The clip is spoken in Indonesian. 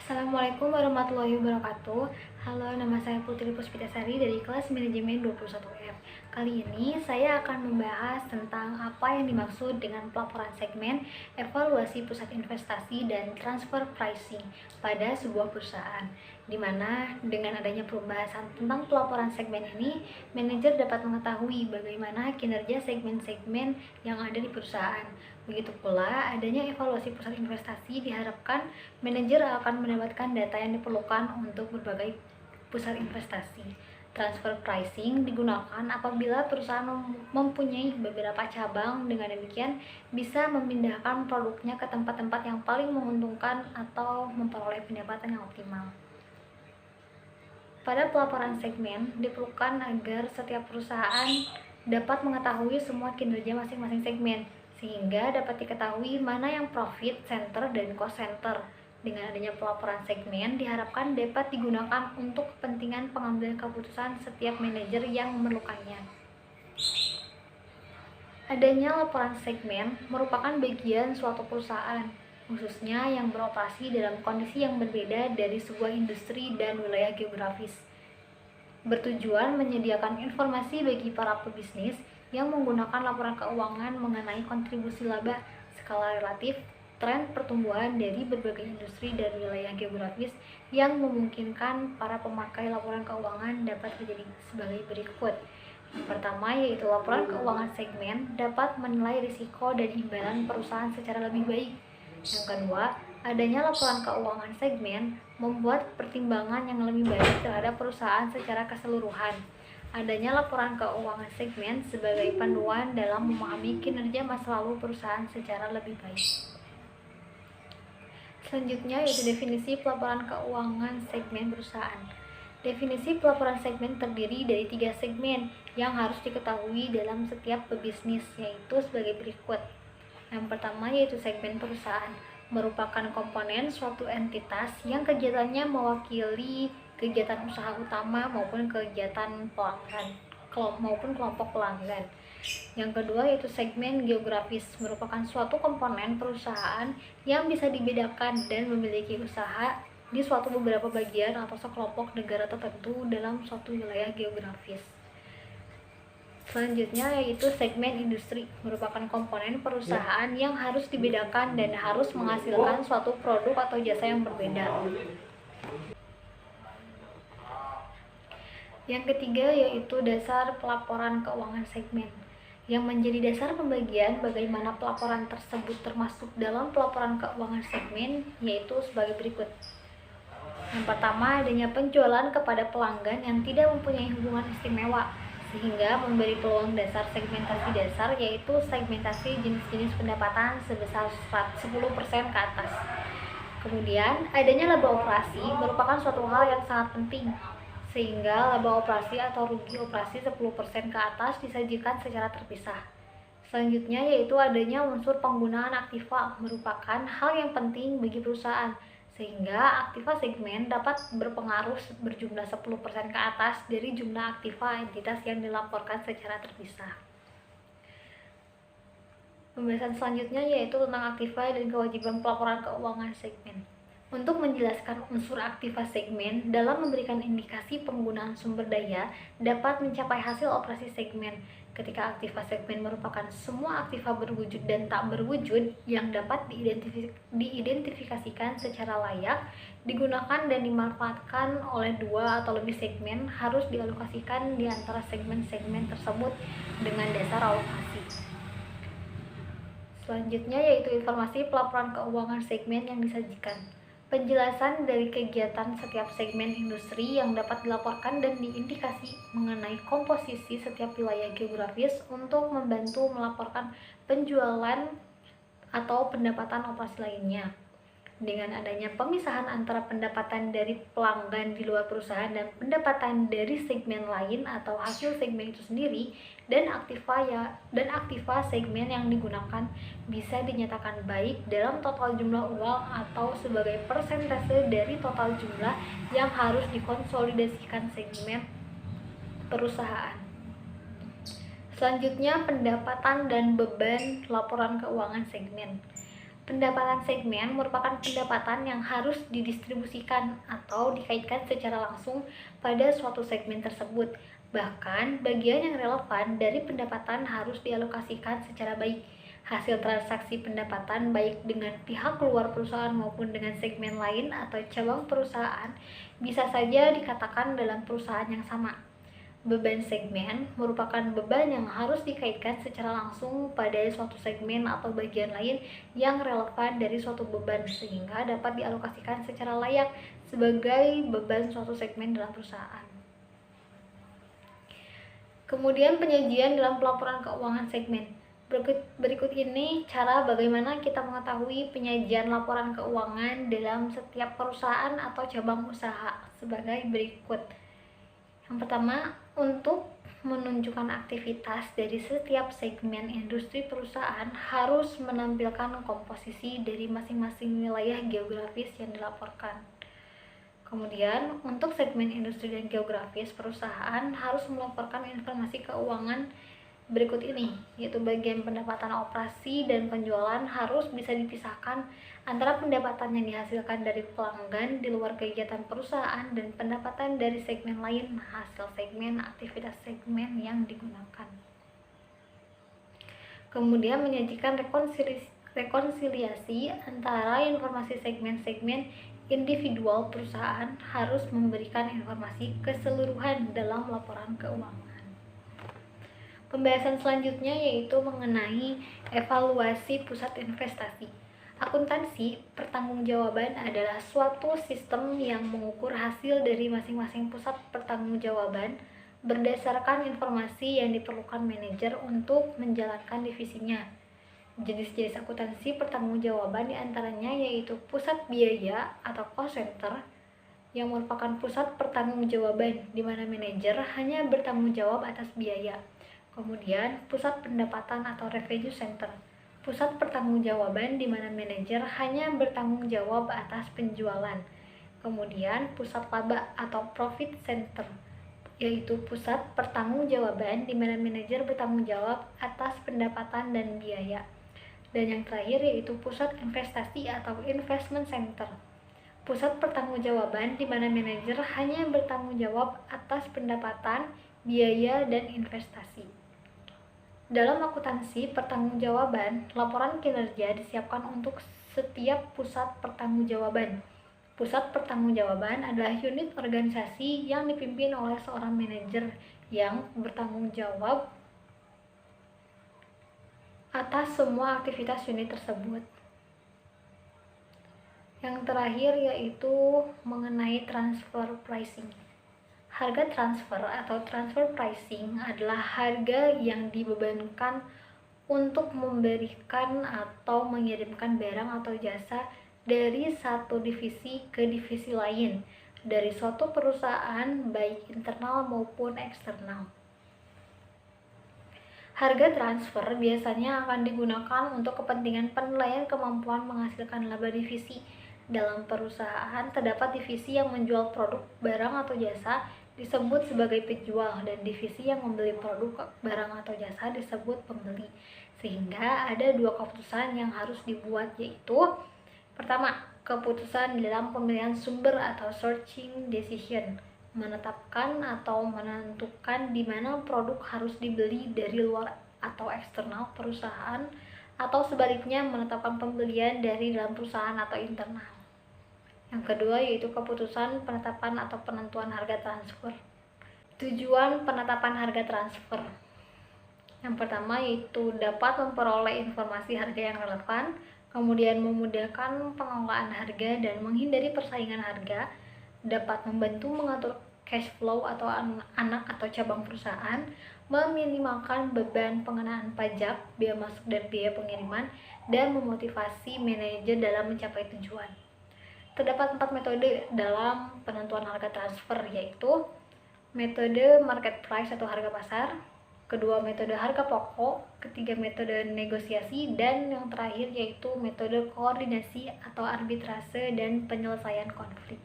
Assalamualaikum warahmatullahi wabarakatuh. Halo, nama saya Putri Puspitasari dari kelas manajemen 21F. Kali ini saya akan membahas tentang apa yang dimaksud dengan pelaporan segmen, evaluasi pusat investasi, dan transfer pricing pada sebuah perusahaan. Di mana dengan adanya pembahasan tentang pelaporan segmen ini, manajer dapat mengetahui bagaimana kinerja segmen-segmen yang ada di perusahaan. Begitu pula, adanya evaluasi pusat investasi diharapkan manajer akan mendapatkan data yang diperlukan untuk berbagai pusat investasi. Transfer pricing digunakan apabila perusahaan mempunyai beberapa cabang, dengan demikian bisa memindahkan produknya ke tempat-tempat yang paling menguntungkan atau memperoleh pendapatan yang optimal. Pada pelaporan segmen, diperlukan agar setiap perusahaan dapat mengetahui semua kinerja masing-masing segmen, sehingga dapat diketahui mana yang profit center dan cost center. Dengan adanya pelaporan segmen, diharapkan dapat digunakan untuk kepentingan pengambilan keputusan setiap manajer yang memerlukannya. Adanya laporan segmen merupakan bagian suatu perusahaan, khususnya yang beroperasi dalam kondisi yang berbeda dari sebuah industri dan wilayah geografis, bertujuan menyediakan informasi bagi para pebisnis yang menggunakan laporan keuangan mengenai kontribusi laba, skala relatif, tren pertumbuhan dari berbagai industri dan wilayah geografis yang memungkinkan para pemakai laporan keuangan dapat terjadi sebagai berikut. Yang pertama yaitu laporan keuangan segmen dapat menilai risiko dan imbalan perusahaan secara lebih baik. Yang kedua, adanya laporan keuangan segmen membuat pertimbangan yang lebih baik terhadap perusahaan secara keseluruhan. Adanya laporan keuangan segmen sebagai panduan dalam memahami kinerja masa lalu perusahaan secara lebih baik. Selanjutnya yaitu definisi pelaporan keuangan segmen perusahaan. Definisi pelaporan segmen terdiri dari 3 segmen yang harus diketahui dalam setiap pebisnis, yaitu sebagai berikut. Yang pertama yaitu segmen perusahaan, merupakan komponen suatu entitas yang kegiatannya mewakili kegiatan usaha utama maupun kegiatan pelanggan maupun kelompok pelanggan. Yang kedua yaitu segmen geografis, merupakan suatu komponen perusahaan yang bisa dibedakan dan memiliki usaha di suatu beberapa bagian atau sekelompok negara tertentu dalam suatu wilayah geografis. Selanjutnya yaitu segmen industri, merupakan komponen perusahaan yang harus dibedakan dan harus menghasilkan suatu produk atau jasa yang berbeda. Yang ketiga yaitu dasar pelaporan keuangan segmen, yang menjadi dasar pembagian bagaimana pelaporan tersebut termasuk dalam pelaporan keuangan segmen, yaitu sebagai berikut. Yang pertama, adanya penjualan kepada pelanggan yang tidak mempunyai hubungan istimewa, sehingga memberi peluang dasar segmentasi dasar, yaitu segmentasi jenis-jenis pendapatan sebesar 10% ke atas. Kemudian, adanya laba operasi merupakan suatu hal yang sangat penting, sehingga laba operasi atau rugi operasi 10% ke atas disajikan secara terpisah. Selanjutnya yaitu adanya unsur penggunaan aktiva, merupakan hal yang penting bagi perusahaan, sehingga aktiva segmen dapat berpengaruh berjumlah 10% ke atas dari jumlah aktiva entitas yang dilaporkan secara terpisah. Pembahasan selanjutnya yaitu tentang aktiva dan kewajiban pelaporan keuangan segmen. Untuk menjelaskan unsur aktiva segmen dalam memberikan indikasi penggunaan sumber daya dapat mencapai hasil operasi segmen. Ketika aktiva segmen merupakan semua aktiva berwujud dan tak berwujud yang dapat diidentifikasikan secara layak, digunakan dan dimanfaatkan oleh 2 atau lebih segmen, harus dialokasikan di antara segmen-segmen tersebut dengan dasar alokasi. Selanjutnya yaitu informasi pelaporan keuangan segmen yang disajikan. Penjelasan dari kegiatan setiap segmen industri yang dapat dilaporkan dan diindikasi mengenai komposisi setiap wilayah geografis untuk membantu melaporkan penjualan atau pendapatan operasi lainnya. Dengan adanya pemisahan antara pendapatan dari pelanggan di luar perusahaan dan pendapatan dari segmen lain atau hasil segmen itu sendiri, dan aktiva segmen yang digunakan bisa dinyatakan baik dalam total jumlah uang atau sebagai persentase dari total jumlah yang harus dikonsolidasikan segmen perusahaan. Selanjutnya, pendapatan dan beban laporan keuangan segmen. Pendapatan segmen merupakan pendapatan yang harus didistribusikan atau dikaitkan secara langsung pada suatu segmen tersebut. Bahkan, bagian yang relevan dari pendapatan harus dialokasikan secara baik. Hasil transaksi pendapatan baik dengan pihak luar perusahaan maupun dengan segmen lain atau cabang perusahaan bisa saja dikatakan dalam perusahaan yang sama. Beban segmen merupakan beban yang harus dikaitkan secara langsung pada suatu segmen atau bagian lain yang relevan dari suatu beban sehingga dapat dialokasikan secara layak sebagai beban suatu segmen dalam perusahaan. Kemudian penyajian dalam pelaporan keuangan segmen. Berikut ini cara bagaimana kita mengetahui penyajian laporan keuangan dalam setiap perusahaan atau cabang usaha sebagai berikut. Yang pertama, untuk menunjukkan aktivitas dari setiap segmen industri perusahaan harus menampilkan komposisi dari masing-masing wilayah geografis yang dilaporkan. Kemudian, untuk segmen industri dan geografis perusahaan harus melaporkan informasi keuangan berikut ini, yaitu bagian pendapatan operasi dan penjualan harus bisa dipisahkan antara pendapatan yang dihasilkan dari pelanggan di luar kegiatan perusahaan dan pendapatan dari segmen lain hasil segmen aktivitas segmen yang digunakan. Kemudian menyajikan rekonsiliasi antara informasi segmen-segmen individual perusahaan harus memberikan informasi keseluruhan dalam laporan keuangan. Pembahasan selanjutnya yaitu mengenai evaluasi pusat investasi. Akuntansi pertanggungjawaban adalah suatu sistem yang mengukur hasil dari masing-masing pusat pertanggungjawaban berdasarkan informasi yang diperlukan manajer untuk menjalankan divisinya. Jenis-jenis akuntansi pertanggungjawaban diantaranya yaitu pusat biaya atau cost center yang merupakan pusat pertanggungjawaban di mana manajer hanya bertanggung jawab atas biaya. Kemudian, pusat pendapatan atau revenue center, pusat pertanggungjawaban di mana manajer hanya bertanggung jawab atas penjualan. Kemudian, pusat laba atau profit center, yaitu pusat pertanggungjawaban di mana manajer bertanggung jawab atas pendapatan dan biaya. Dan yang terakhir yaitu pusat investasi atau investment center, pusat pertanggungjawaban di mana manajer hanya bertanggung jawab atas pendapatan, biaya, dan investasi. Dalam akuntansi pertanggungjawaban, laporan kinerja disiapkan untuk setiap pusat pertanggungjawaban. Pusat pertanggungjawaban adalah unit organisasi yang dipimpin oleh seorang manajer yang bertanggung jawab atas semua aktivitas unit tersebut. Yang terakhir yaitu mengenai transfer pricing. Harga transfer atau transfer pricing adalah harga yang dibebankan untuk memberikan atau mengirimkan barang atau jasa dari satu divisi ke divisi lain dari suatu perusahaan baik internal maupun eksternal. Harga transfer biasanya akan digunakan untuk kepentingan penilaian kemampuan menghasilkan laba divisi. Dalam perusahaan terdapat divisi yang menjual produk, barang atau jasa disebut sebagai penjual dan divisi yang membeli produk, barang atau jasa disebut pembeli. Sehingga ada dua keputusan yang harus dibuat yaitu pertama, keputusan dalam pemilihan sumber atau sourcing decision, menetapkan atau menentukan di mana produk harus dibeli dari luar atau eksternal perusahaan atau sebaliknya menetapkan pembelian dari dalam perusahaan atau internal. Yang kedua yaitu keputusan penetapan atau penentuan harga transfer. Tujuan penetapan harga transfer. Yang pertama yaitu dapat memperoleh informasi harga yang relevan, kemudian memudahkan pengelolaan harga dan menghindari persaingan harga, dapat membantu mengatur cash flow atau anak atau cabang perusahaan, meminimalkan beban pengenaan pajak, biaya masuk dan biaya pengiriman, dan memotivasi manajer dalam mencapai tujuan. Terdapat 4 metode dalam penentuan harga transfer yaitu metode market price atau harga pasar, kedua metode harga pokok, ketiga metode negosiasi, dan yang terakhir yaitu metode koordinasi atau arbitrase dan penyelesaian konflik.